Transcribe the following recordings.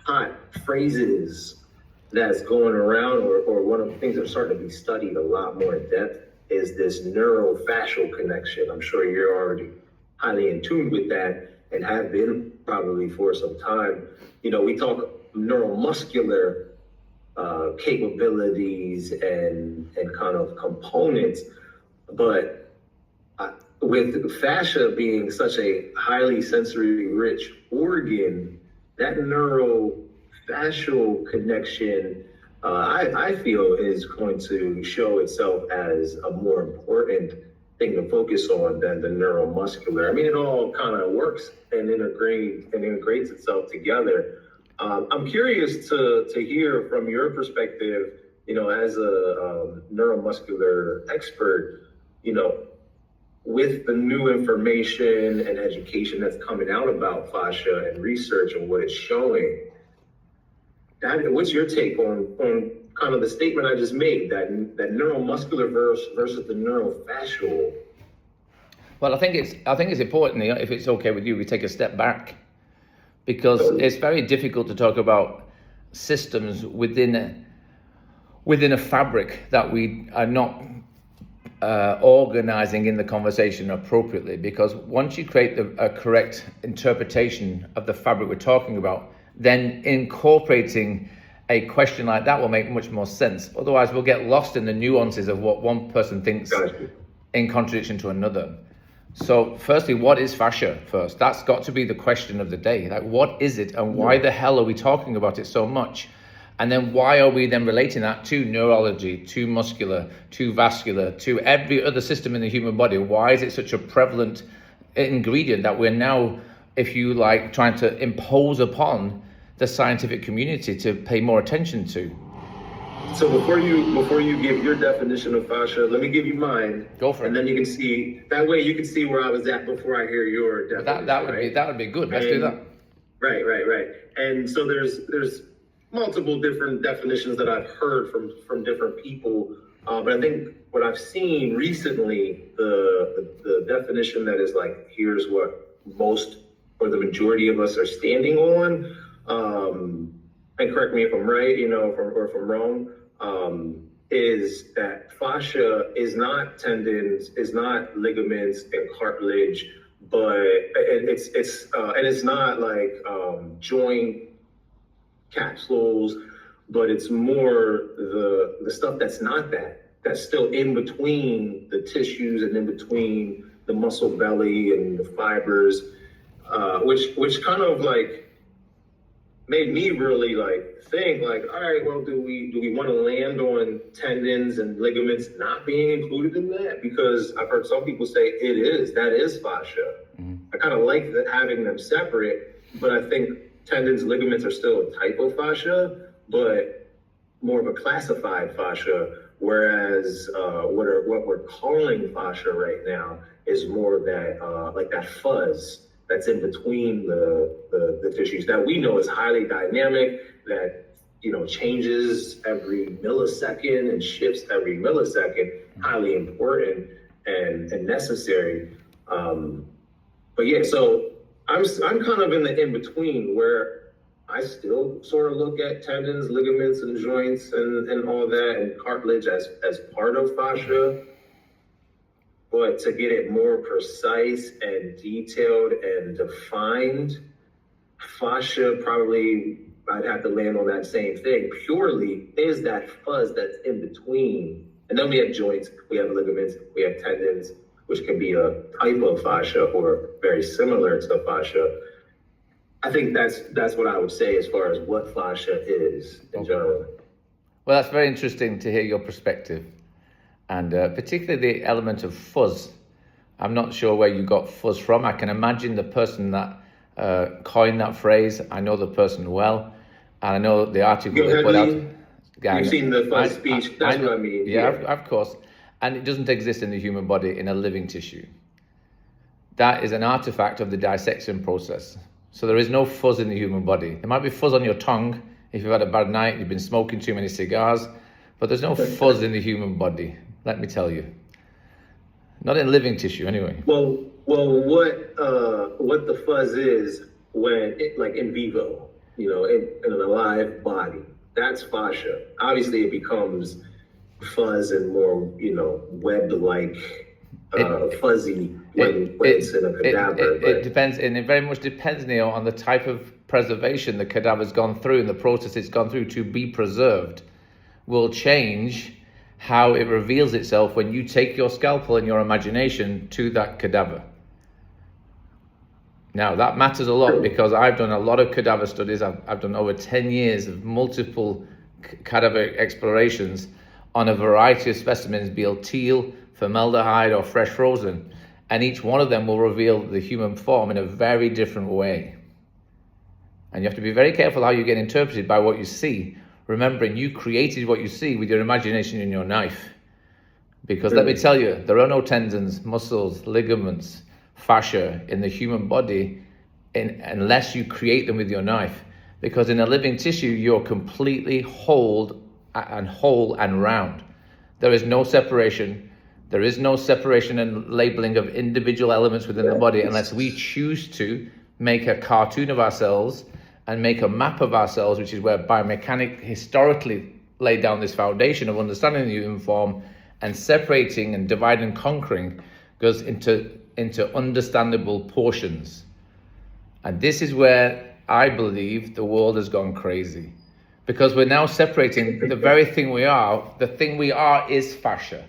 hot phrases that's going around, or one of the things that are starting to be studied a lot more in depth is this neurofascial connection. I'm sure you're already highly in tune with that and have been probably for some time. We talk neuromuscular capabilities and kind of components, but with fascia being such a highly sensory rich organ, that neurofascial connection, I feel, is going to show itself as a more important thing to focus on than the neuromuscular. I mean, it all kind of works and integrates itself together. I'm curious to hear from your perspective, as a neuromuscular expert, with the new information and education that's coming out about fascia and research and what it's showing. What's your take on kind of the statement I just made, that neuromuscular versus the neurofascial? Well, I think it's important, if it's okay with you, we take a step back, because it's very difficult to talk about systems within a fabric that we are not organizing in the conversation appropriately. Because once you create a correct interpretation of the fabric we're talking about, then incorporating a question like that will make much more sense. Otherwise, we'll get lost in the nuances of what one person thinks in contradiction to another. So firstly, what is fascia first? That's got to be the question of the day. Like, what is it and why the hell are we talking about it so much? And then why are we then relating that to neurology, to muscular, to vascular, to every other system in the human body? Why is it such a prevalent ingredient that we're now, if you like, trying to impose upon the scientific community to pay more attention to? So before you give your definition of fascia, let me give you mine. Go for it. And then you can see, that way you can see where I was at before I hear your definition. That would be good. Let's do that. Right. And so there's multiple different definitions that I've heard from different people. But I think what I've seen recently, the definition that is like, here's what most or the majority of us are standing on, and correct me if I'm right, or if I'm wrong, is that fascia is not tendons, is not ligaments and cartilage, but it's not like joint capsules, but it's more the stuff that's not that's still in between the tissues and in between the muscle belly and the fibers, which kind of like made me really like think like, all right, well, do we want to land on tendons and ligaments not being included in that? Because I've heard some people say that is fascia. Mm-hmm. I kind of like having them separate, but I think tendons, ligaments are still a type of fascia, but more of a classified fascia. Whereas what we're calling fascia right now is more that like that fuzz that's in between the tissues that we know is highly dynamic, that changes every millisecond and shifts every millisecond, highly important and necessary. But yeah, so I'm kind of in the in between, where I still sort of look at tendons, ligaments, and joints and all that, and cartilage as part of fascia. But to get it more precise and detailed and defined, fascia, probably I'd have to land on that same thing. Purely is that fuzz that's in between. And then we have joints, we have ligaments, we have tendons, which can be a type of fascia or very similar to fascia. I think that's what I would say as far as what fascia is in general. Well, that's very interesting to hear your perspective. And particularly the element of fuzz. I'm not sure where you got fuzz from. I can imagine the person that coined that phrase. I know the person well. And I know the article they put out. You've seen the fuzz speech. That's what I mean. Yeah, of course. And it doesn't exist in the human body in a living tissue. That is an artifact of the dissection process. So there is no fuzz in the human body. There might be fuzz on your tongue if you've had a bad night, you've been smoking too many cigars, but there's no fuzz in the human body. Let me tell you, not in living tissue anyway. Well, what the fuzz is when like in vivo? in an alive body. That's fascia. Obviously, it becomes fuzz and more, web-like, fuzzy when it's in a cadaver. It depends, and it very much depends, Neil, on the type of preservation the cadaver's gone through and the process it's gone through to be preserved will change how it reveals itself when you take your scalpel and your imagination to that cadaver. Now, that matters a lot because I've done a lot of cadaver studies. I've done over 10 years of multiple cadaver explorations on a variety of specimens, be it teal, formaldehyde, or fresh frozen. And each one of them will reveal the human form in a very different way. And you have to be very careful how you get interpreted by what you see, remembering you created what you see with your imagination and your knife. Because let me tell you, there are no tendons, muscles, ligaments, fascia in the human body unless you create them with your knife. Because in a living tissue, you're completely whole and round. There is no separation. There is no separation and labeling of individual elements within the body unless we choose to make a cartoon of ourselves and make a map of ourselves, which is where biomechanics historically laid down this foundation of understanding the human form, and separating and dividing and conquering goes into understandable portions. And this is where I believe the world has gone crazy, because we're now separating the very thing we are. The thing we are is fascia.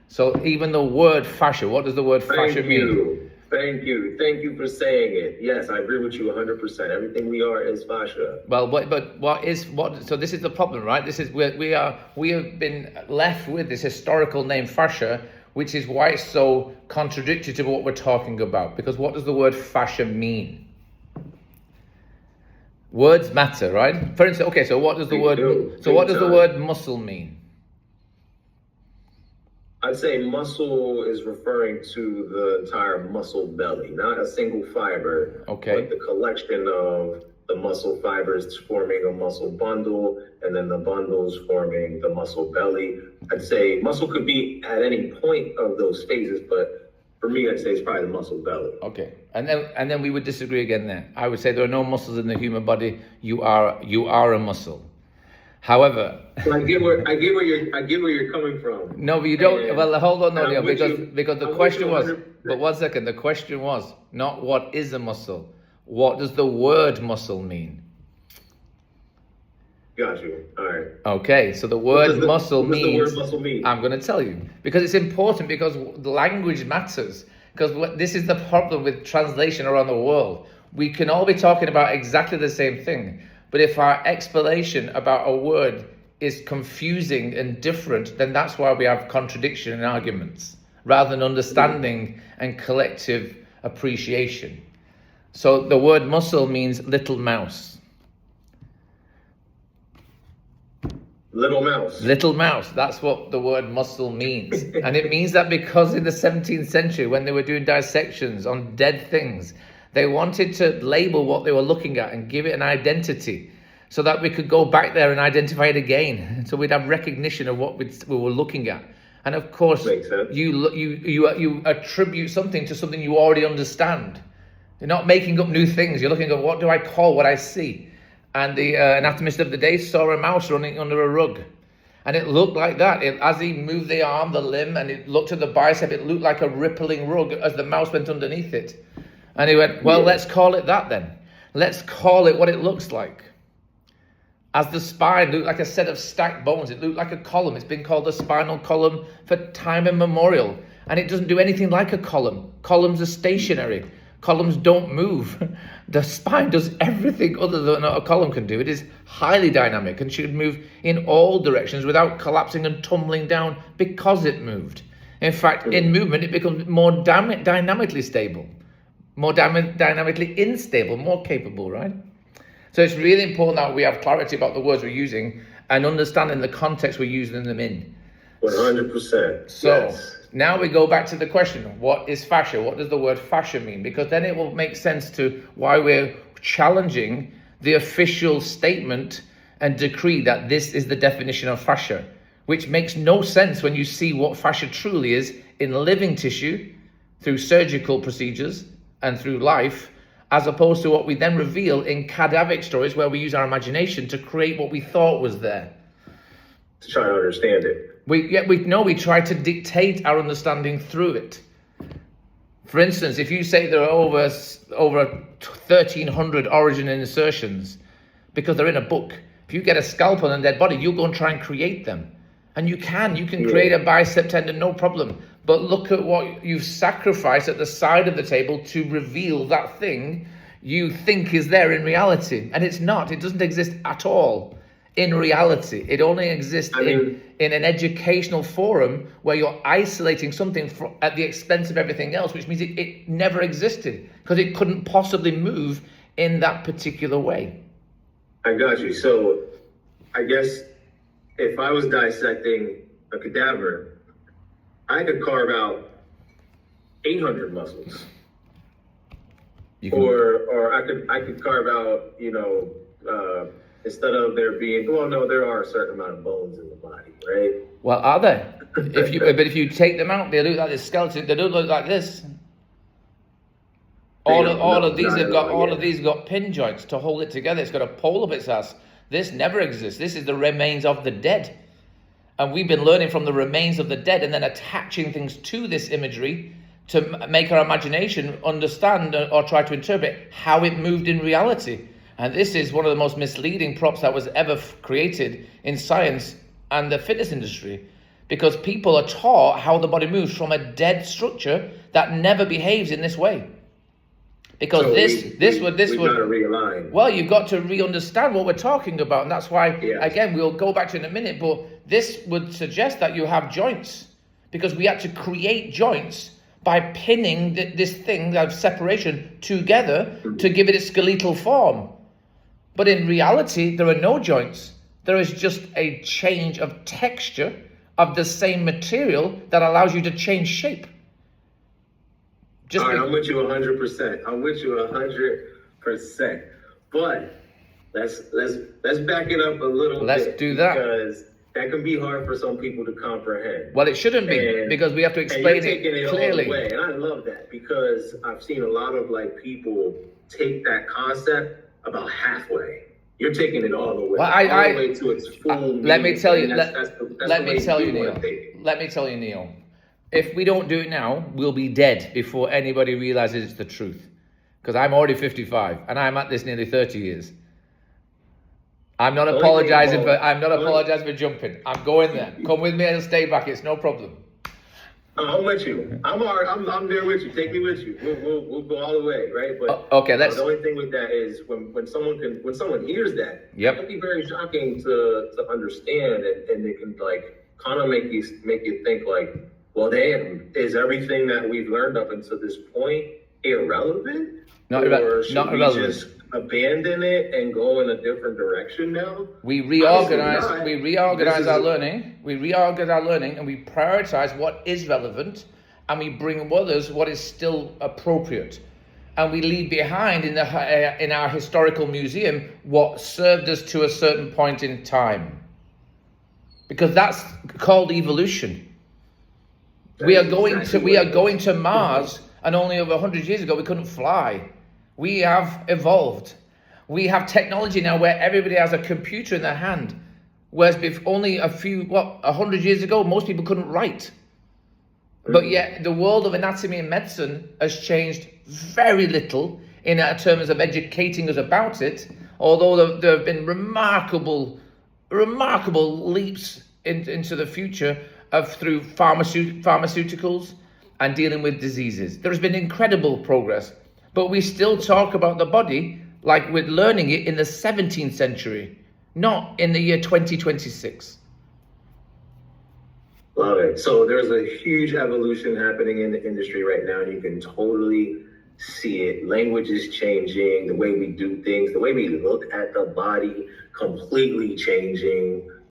So even the word fascia, what does the word fascia mean? Thank you for saying it. Yes, I agree with you 100%. Everything we are is fascia. Well, so this is the problem, right? This is where we have been left with this historical name fascia, which is why it's so contradictory to what we're talking about. Because what does the word fascia mean? Words matter, right? For instance, okay, so what does the word muscle mean? I'd say muscle is referring to the entire muscle belly, not a single fiber, okay, but the collection of the muscle fibers forming a muscle bundle, and then the bundles forming the muscle belly. I'd say muscle could be at any point of those phases, but for me, I'd say it's probably the muscle belly. Okay, and then we would disagree again there. I would say there are no muscles in the human body. You are a muscle. However, I get where you're coming from. No, but you don't. And, well, hold on, Neil, because the question was. But 1 second, the question was not what is a muscle. What does the word muscle mean? Got you. All right. Okay, so the word muscle means. What does the word muscle mean? I'm going to tell you because it's important, because the language matters. Because this is the problem with translation around the world. We can all be talking about exactly the same thing. But if our explanation about a word is confusing and different, then that's why we have contradiction and arguments, rather than understanding and collective appreciation. So the word muscle means little mouse. Little mouse. Little mouse, that's what the word muscle means. And it means that because in the 17th century, when they were doing dissections on dead things, they wanted to label what they were looking at and give it an identity so that we could go back there and identify it again. So we'd have recognition of what we were looking at. And of course, you attribute something to something you already understand. You're not making up new things. You're looking at what do I call what I see. And the anatomist of the day saw a mouse running under a rug. And it looked like that. As he moved the arm, the limb, and it looked at the bicep, it looked like a rippling rug as the mouse went underneath it. And he went, well, let's call it that then. Let's call it what it looks like. As the spine looked like a set of stacked bones, it looked like a column. It's been called a spinal column for time immemorial. And it doesn't do anything like a column. Columns are stationary. Columns don't move. The spine does everything other than a column can do. It is highly dynamic and should move in all directions without collapsing and tumbling down because it moved. In fact, in movement, it becomes more dynamically stable. More dynamically unstable, more capable, right? So it's really important that we have clarity about the words we're using and understanding the context we're using them in. 100%. So yes. Now we go back to the question, what is fascia? What does the word fascia mean? Because then it will make sense to why we're challenging the official statement and decree that this is the definition of fascia, which makes no sense when you see what fascia truly is in living tissue through surgical procedures and through life, as opposed to what we then reveal in cadavic stories where we use our imagination to create what we thought was there. To try to understand it. We try to dictate our understanding through it. For instance, if you say there are over 1,300 origin insertions because they're in a book, if you get a scalpel and a dead body, you'll go and try and create them. And you can create a bicep tendon, no problem. But look at what you've sacrificed at the side of the table to reveal that thing you think is there in reality. And it's not. It doesn't exist at all in reality. It only exists in an educational forum where you're isolating something at the expense of everything else, which means it never existed because it couldn't possibly move in that particular way. I got you. So I guess if I was dissecting a cadaver, I could carve out 800 muscles. Or I could carve out, instead of there being, there are a certain amount of bones in the body, right? Well, are there? If you take them out, they look like this skeleton. They don't look like this. All of these have got pin joints to hold it together. It's got a pole up its ass. This never exists. This is the remains of the dead. And we've been learning from the remains of the dead and then attaching things to this imagery to make our imagination understand or try to interpret how it moved in reality. And this is one of the most misleading props that was ever created in science and the fitness industry, because people are taught how the body moves from a dead structure that never behaves in this way. Because so this would gotta realign. Well, you've got to re-understand what we're talking about, and that's why again we'll go back to it in a minute. But this would suggest that you have joints, because we had to create joints by pinning this thing of separation together to give it a skeletal form. But in reality, there are no joints. There is just a change of texture of the same material that allows you to change shape. All right, I'm with you 100%. I'm with you 100%. But let's back it up a little bit. Let's do that. Because that can be hard for some people to comprehend. Well, it shouldn't be, because we have to explain it clearly. All the way. And I love that, because I've seen a lot of people take that concept about halfway. You're taking it all the way, well, all the way to its full meaning. Let me tell you, let me tell you, Neil. If we don't do it now, we'll be dead before anybody realizes it's the truth. Because I'm already 55 and I'm at this nearly 30 years. I'm not apologizing for jumping. I'm going there. Come with me and stay back. It's no problem. I'm with you. I'm there with you. Take me with you. We'll go all the way, right? But okay, the only thing with that is when someone hears that, it can be very shocking to understand, and it can kind of make you think well, damn, is everything that we've learned up until this point irrelevant? Or should we just abandon it and go in a different direction now? We reorganize our learning, and we prioritize what is relevant, and we bring others what is still appropriate. And we leave behind in our historical museum what served us to a certain point in time. Because that's called evolution. We are going to Mars, and only over 100 years ago we couldn't fly. We have evolved. We have technology now where everybody has a computer in their hand, whereas only 100 years ago most people couldn't write. But yet the world of anatomy and medicine has changed very little in terms of educating us about it, although there have been remarkable leaps into the future through pharmaceuticals and dealing with diseases. There has been incredible progress, but we still talk about the body like we're learning it in the 17th century, not in the year 2026. Love it. So there's a huge evolution happening in the industry right now, and you can totally see it. Language is changing, the way we do things, the way we look at the body completely changing.